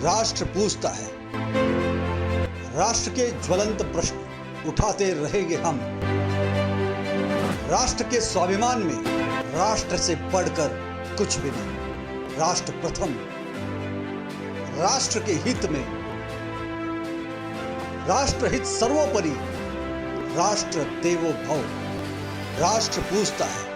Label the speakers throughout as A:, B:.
A: राष्ट्र पूछता है, राष्ट्र के ज्वलंत प्रश्न उठाते रहेंगे हम। राष्ट्र के स्वाभिमान में राष्ट्र से बढ़कर कुछ भी नहीं। राष्ट्र प्रथम, राष्ट्र के हित में, राष्ट्र हित सर्वोपरि, राष्ट्र देवो भव। राष्ट्र पूछता है।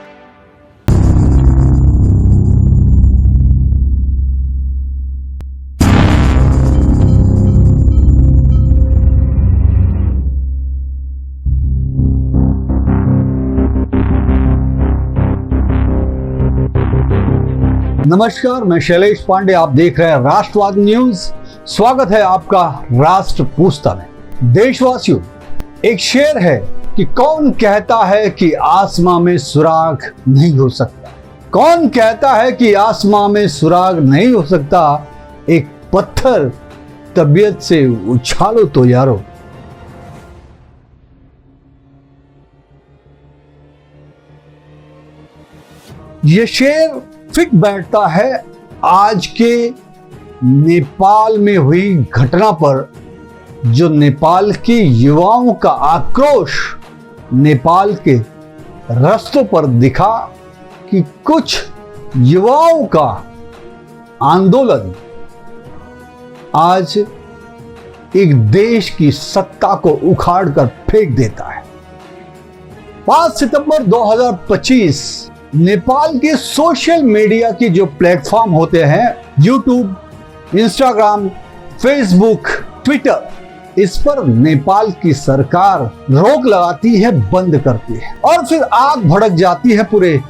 B: नमस्कार, मैं शैलेश पांडे, आप देख रहे हैं राष्ट्रवाद न्यूज। स्वागत है आपका राष्ट्र पूछता में। देशवासियों, एक शेर है कि कौन कहता है कि आसमां में सुराग नहीं हो सकता। कौन कहता है कि आसमां में सुराग नहीं हो सकता। एक पत्थर तबीयत से उछालो तो यारो। ये शेर फिट बैठता है आज के नेपाल में हुई घटना पर, जो नेपाल के युवाओं का आक्रोश नेपाल के रास्तों पर दिखा कि कुछ युवाओं का आंदोलन आज एक देश की सत्ता को उखाड़ कर फेंक देता है। 5 सितंबर 2025 नेपाल के सोशल मीडिया की जो प्लेटफॉर्म होते हैं, यूट्यूब, इंस्टाग्राम, फेसबुक, ट्विटर, इस पर नेपाल की सरकार रोक लगाती है, बंद करती है और फिर आग भड़क जाती है पूरे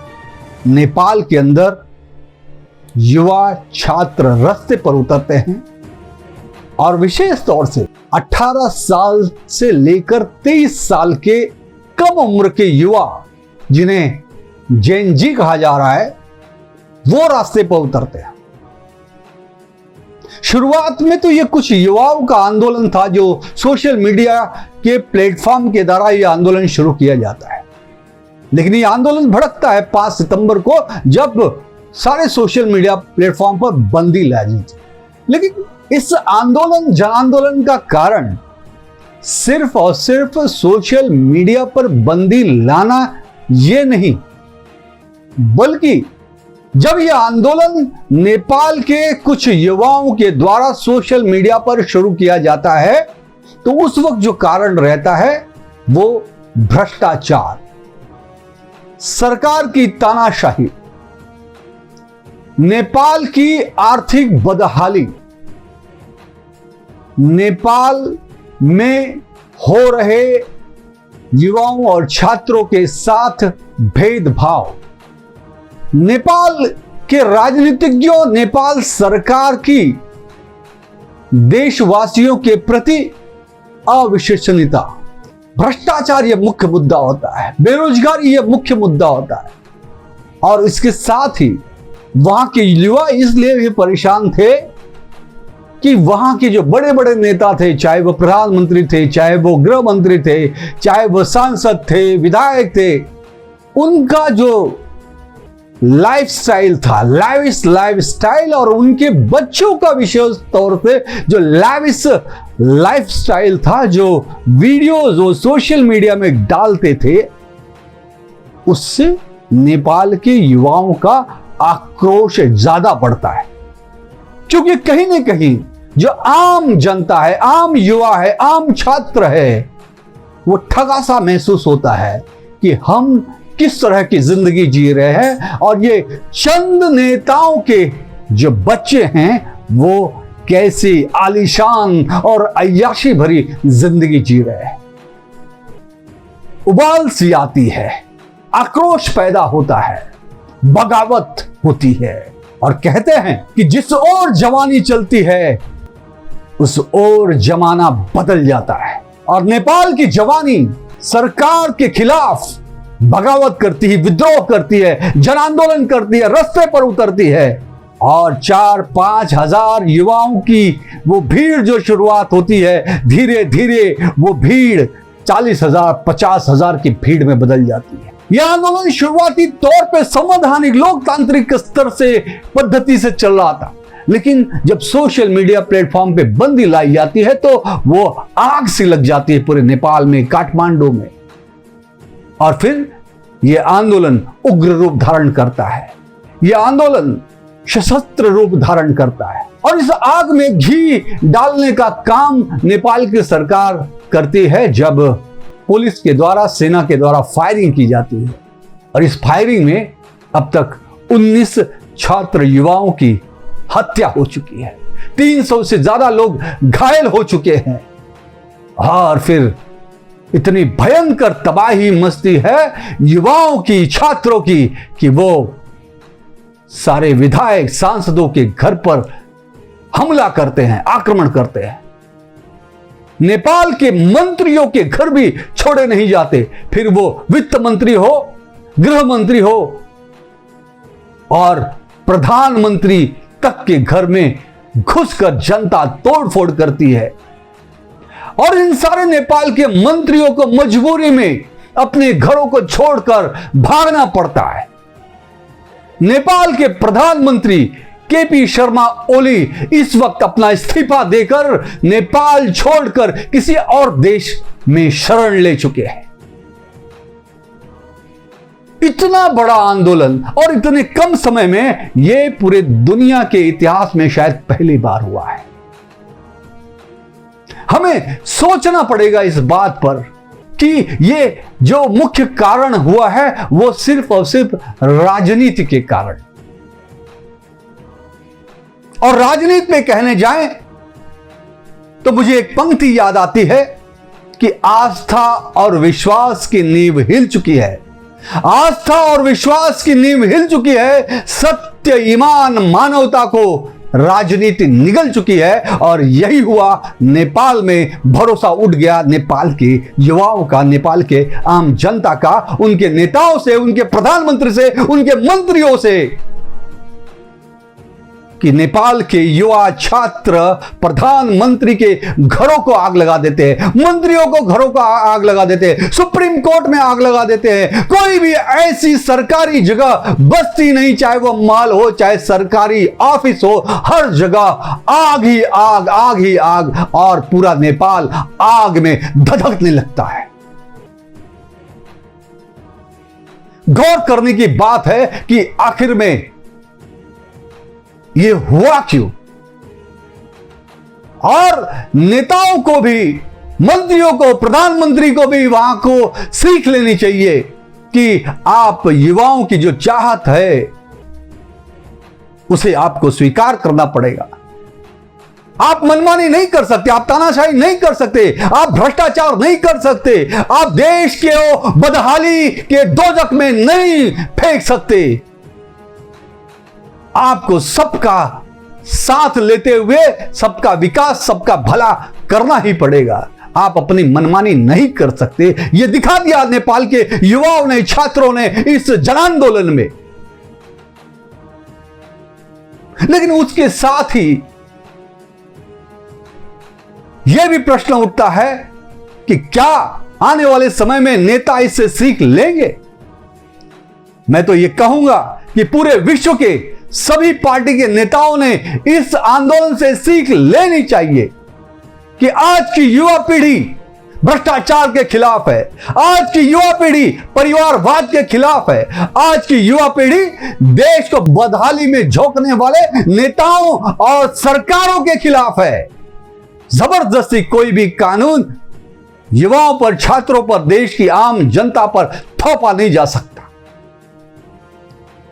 B: नेपाल के अंदर। युवा छात्र रास्ते पर उतरते हैं और विशेष तौर से 18 साल से लेकर 23 साल के कम उम्र के युवा, जिन्हें जेन जी कहा जा रहा है, वो रास्ते पर उतरते हैं। शुरुआत में तो ये कुछ युवाओं का आंदोलन था, जो सोशल मीडिया के प्लेटफॉर्म के द्वारा ये आंदोलन शुरू किया जाता है। लेकिन ये आंदोलन भड़कता है 5 सितंबर को, जब सारे सोशल मीडिया प्लेटफॉर्म पर बंदी ला दी थी। लेकिन इस आंदोलन, जन आंदोलन का कारण सिर्फ और सिर्फ सोशल मीडिया पर बंदी लाना ये नहीं, बल्कि जब यह आंदोलन नेपाल के कुछ युवाओं के द्वारा सोशल मीडिया पर शुरू किया जाता है, तो उस वक्त जो कारण रहता है वो भ्रष्टाचार, सरकार की तानाशाही, नेपाल की आर्थिक बदहाली, नेपाल में हो रहे युवाओं और छात्रों के साथ भेदभाव, नेपाल के राजनीतिज्ञों, नेपाल सरकार की देशवासियों के प्रति अविश्वसनीयता, भ्रष्टाचार यह मुख्य मुद्दा होता है, बेरोजगारी यह मुख्य मुद्दा होता है। और इसके साथ ही वहां के युवा इसलिए भी परेशान थे कि वहां के जो बड़े बड़े नेता थे, चाहे वो प्रधानमंत्री थे, चाहे वो गृह मंत्री थे, चाहे वो सांसद थे, विधायक थे, उनका जो लाइफस्टाइल था, लाविश लाइफस्टाइल, और उनके बच्चों का विशेष तौर पे जो लाविश लाइफस्टाइल था, जो वीडियोस वो सोशल मीडिया में डालते थे, उससे नेपाल के युवाओं का आक्रोश ज्यादा बढ़ता है। क्योंकि कहीं ना कहीं जो आम जनता है, आम युवा है, आम छात्र है, वो ठगा सा महसूस होता है कि हम किस तरह की जिंदगी जी रहे हैं और ये चंद नेताओं के जो बच्चे हैं वो कैसी आलीशान और अय्याशी भरी जिंदगी जी रहे हैं। उबाल सी आती है, आक्रोश पैदा होता है, बगावत होती है, और कहते हैं कि जिस ओर जवानी चलती है उस ओर जमाना बदल जाता है। और नेपाल की जवानी सरकार के खिलाफ बगावत करती है, विद्रोह करती है, जन आंदोलन करती है, रास्ते पर उतरती है, और 4-5 हजार युवाओं की वो भीड़ जो शुरुआत होती है, धीरे धीरे वो भीड़ 40,000, 50,000 की भीड़ में बदल जाती है। यह आंदोलन शुरुआती तौर पर संवैधानिक लोकतांत्रिक स्तर से पद्धति से चल रहा था, लेकिन जब सोशल मीडिया प्लेटफॉर्म पे बंदी लाई जाती है तो वो आग सी लग जाती है पूरे नेपाल में, काठमांडू में, और फिर यह आंदोलन उग्र रूप धारण करता है, यह आंदोलन सशस्त्र रूप धारण करता है। और इस आग में घी डालने का काम नेपाल की सरकार करती है जब पुलिस के द्वारा, सेना के द्वारा फायरिंग की जाती है। और इस फायरिंग में अब तक 19 छात्र युवाओं की हत्या हो चुकी है, 300 से ज्यादा लोग घायल हो चुके हैं। और फिर इतनी भयंकर तबाही मचती है युवाओं की, छात्रों की, कि वो सारे विधायक, सांसदों के घर पर हमला करते हैं, आक्रमण करते हैं। नेपाल के मंत्रियों के घर भी छोड़े नहीं जाते, फिर वो वित्त मंत्री हो, गृह मंत्री हो और प्रधानमंत्री तक के घर में घुसकर जनता तोड़फोड़ करती है। और इन सारे नेपाल के मंत्रियों को मजबूरी में अपने घरों को छोड़कर भागना पड़ता है। नेपाल के प्रधानमंत्री केपी शर्मा ओली इस वक्त अपना इस्तीफा देकर नेपाल छोड़कर किसी और देश में शरण ले चुके हैं। इतना बड़ा आंदोलन और इतने कम समय में यह पूरे दुनिया के इतिहास में शायद पहली बार हुआ है। हमें सोचना पड़ेगा इस बात पर कि ये जो मुख्य कारण हुआ है वो सिर्फ और सिर्फ राजनीति के कारण। और राजनीति में कहने जाएं तो मुझे एक पंक्ति याद आती है कि आस्था और विश्वास की नींव हिल चुकी है। आस्था और विश्वास की नींव हिल चुकी है, सत्य, ईमान, मानवता को राजनीति निगल चुकी है। और यही हुआ, नेपाल में भरोसा उठ गया नेपाल के युवाओं का, नेपाल के आम जनता का, उनके नेताओं से, उनके प्रधानमंत्री से, उनके मंत्रियों से, कि नेपाल के युवा, छात्र प्रधानमंत्री के घरों को आग लगा देते हैं, मंत्रियों को घरों को आग लगा देते हैं, सुप्रीम कोर्ट में आग लगा देते हैं। कोई भी ऐसी सरकारी जगह बस्ती नहीं, चाहे वो मॉल हो, चाहे सरकारी ऑफिस हो, हर जगह आग ही आग, आग ही आग, और पूरा नेपाल आग में धधकने लगता है। गौर करने की बात है कि आखिर में ये हुआ क्यों। और नेताओं को भी, मंत्रियों को, प्रधानमंत्री को भी वहां को सीख लेनी चाहिए कि आप युवाओं की जो चाहत है उसे आपको स्वीकार करना पड़ेगा। आप मनमानी नहीं कर सकते, आप तानाशाही नहीं कर सकते, आप भ्रष्टाचार नहीं कर सकते, आप देश के बदहाली के दोजख में नहीं फेंक सकते। आपको सबका साथ लेते हुए सबका विकास, सबका भला करना ही पड़ेगा। आप अपनी मनमानी नहीं कर सकते। यह दिखा दिया नेपाल के युवाओं ने, छात्रों ने इस जन आंदोलन में। लेकिन उसके साथ ही यह भी प्रश्न उठता है कि क्या आने वाले समय में नेता इससे सीख लेंगे। मैं तो यह कहूंगा कि पूरे विश्व के सभी पार्टी के नेताओं ने इस आंदोलन से सीख लेनी चाहिए कि आज की युवा पीढ़ी भ्रष्टाचार के खिलाफ है, आज की युवा पीढ़ी परिवारवाद के खिलाफ है, आज की युवा पीढ़ी देश को बदहाली में झोंकने वाले नेताओं और सरकारों के खिलाफ है। जबरदस्ती कोई भी कानून युवाओं पर, छात्रों पर, देश की आम जनता पर थोपा नहीं जा सकता।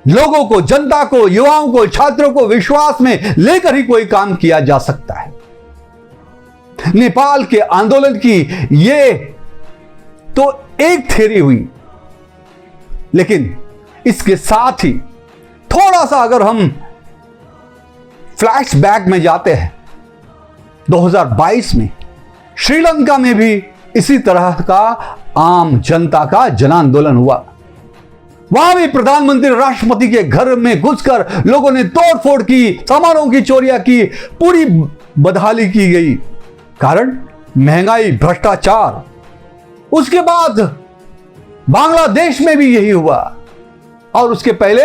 B: लोगों को, जनता को, युवाओं को, छात्रों को विश्वास में लेकर ही कोई काम किया जा सकता है। नेपाल के आंदोलन की ये तो एक थ्योरी हुई, लेकिन इसके साथ ही थोड़ा सा अगर हम फ्लैशबैक में जाते हैं 2022 में श्रीलंका में भी इसी तरह का आम जनता का जन आंदोलन हुआ। वहां भी प्रधानमंत्री, राष्ट्रपति के घर में घुसकर लोगों ने तोड़फोड़ की, सामानों की चोरियां की, पूरी बदहाली की गई। कारण महंगाई, भ्रष्टाचार। उसके बाद बांग्लादेश में भी यही हुआ और उसके पहले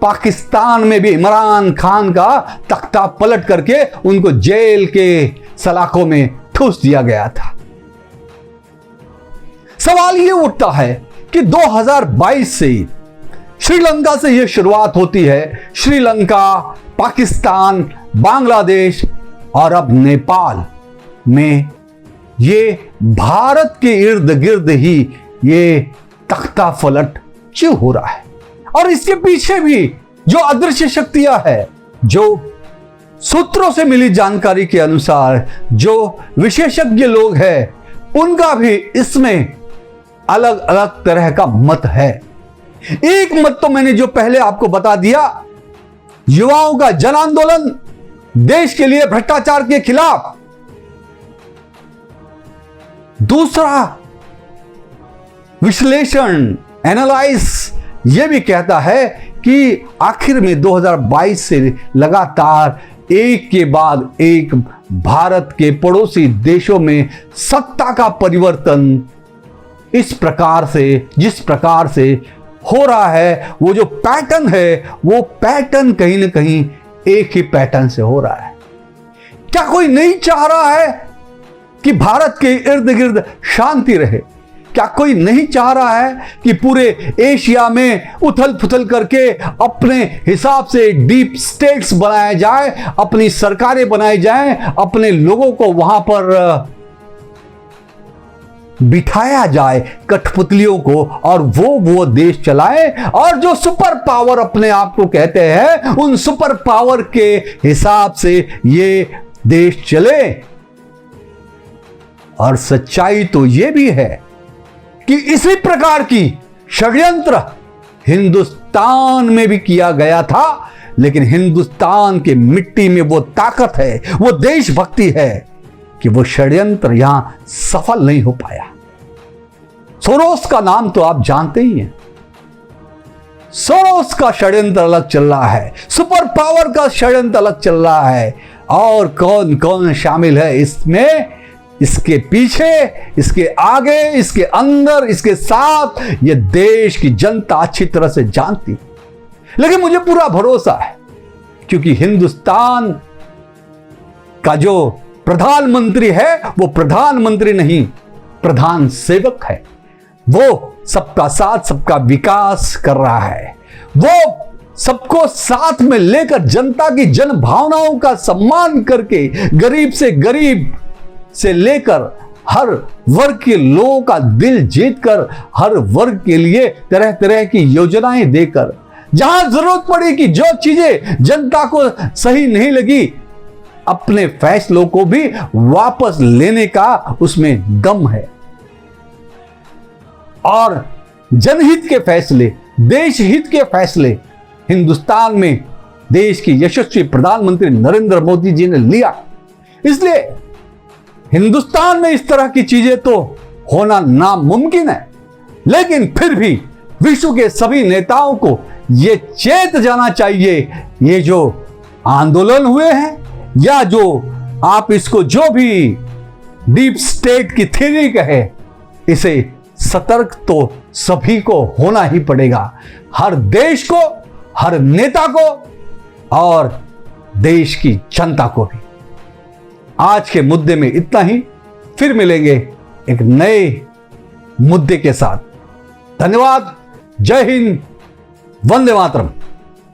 B: पाकिस्तान में भी इमरान खान का तख्ता पलट करके उनको जेल के सलाखों में ठूस दिया गया था। सवाल यह उठता है कि 2022 से श्रीलंका से यह शुरुआत होती है। श्रीलंका, पाकिस्तान, बांग्लादेश और अब नेपाल में ये भारत के इर्द गिर्द ही ये तख्ता पलट क्यों हो रहा है? और इसके पीछे भी जो अदृश्य शक्तियां है, जो सूत्रों से मिली जानकारी के अनुसार जो विशेषज्ञ लोग हैं, उनका भी इसमें अलग अलग तरह का मत है। एक मत तो मैंने जो पहले आपको बता दिया, युवाओं का जन आंदोलन देश के लिए भ्रष्टाचार के खिलाफ। दूसरा विश्लेषण, एनालाइज यह भी कहता है कि आखिर में 2022 से लगातार एक के बाद एक भारत के पड़ोसी देशों में सत्ता का परिवर्तन इस प्रकार से, जिस प्रकार से हो रहा है, वो जो पैटर्न है, वो पैटर्न कहीं ना कहीं एक ही पैटर्न से हो रहा है। क्या कोई नहीं चाह रहा है कि भारत के इर्द गिर्द शांति रहे? क्या कोई नहीं चाह रहा है कि पूरे एशिया में उथल पुथल करके अपने हिसाब से डीप स्टेट्स बनाया जाए, अपनी सरकारें बनाई जाएं, अपने लोगों को वहां पर बिठाया जाए, कठपुतलियों को, और वो देश चलाए, और जो सुपर पावर अपने आप को कहते हैं, उन सुपर पावर के हिसाब से ये देश चले। और सच्चाई तो ये भी है कि इसी प्रकार की षड्यंत्र हिंदुस्तान में भी किया गया था, लेकिन हिंदुस्तान के मिट्टी में वो ताकत है, वो देशभक्ति है कि वो षड्यंत्र यहां सफल नहीं हो पाया। सोरोस का नाम तो आप जानते ही हैं। सोरोस का षड्यंत्र अलग चल रहा है, सुपर पावर का षड्यंत्र अलग चल रहा है, और कौन कौन शामिल है इसमें, इसके पीछे, इसके आगे, इसके अंदर, इसके साथ, ये देश की जनता अच्छी तरह से जानती। लेकिन मुझे पूरा भरोसा है, क्योंकि हिंदुस्तान का जो प्रधानमंत्री है, वो प्रधानमंत्री नहीं, प्रधान सेवक है। वो सबका साथ, सबका विकास कर रहा है। वो सबको साथ में लेकर जनता की जन भावनाओं का सम्मान करके, गरीब से गरीब से लेकर हर वर्ग के लोगों का दिल जीतकर, हर वर्ग के लिए तरह तरह की योजनाएं देकर, जहां जरूरत पड़ी कि जो चीजें जनता को सही नहीं लगी, अपने फैसलों को भी वापस लेने का उसमें दम है। और जनहित के फैसले, देश हित के फैसले हिंदुस्तान में देश के यशस्वी प्रधानमंत्री नरेंद्र मोदी जी ने लिया। इसलिए हिंदुस्तान में इस तरह की चीजें तो होना नामुमकिन है, लेकिन फिर भी विश्व के सभी नेताओं को यह चेत जाना चाहिए, ये जो आंदोलन हुए हैं, या जो आप इसको जो भी डीप स्टेट की थ्योरी कहे, इसे सतर्क तो सभी को होना ही पड़ेगा, हर देश को, हर नेता को, और देश की जनता को भी। आज के मुद्दे में इतना ही, फिर मिलेंगे एक नए मुद्दे के साथ। धन्यवाद। जय हिंद, वंदे मातरम।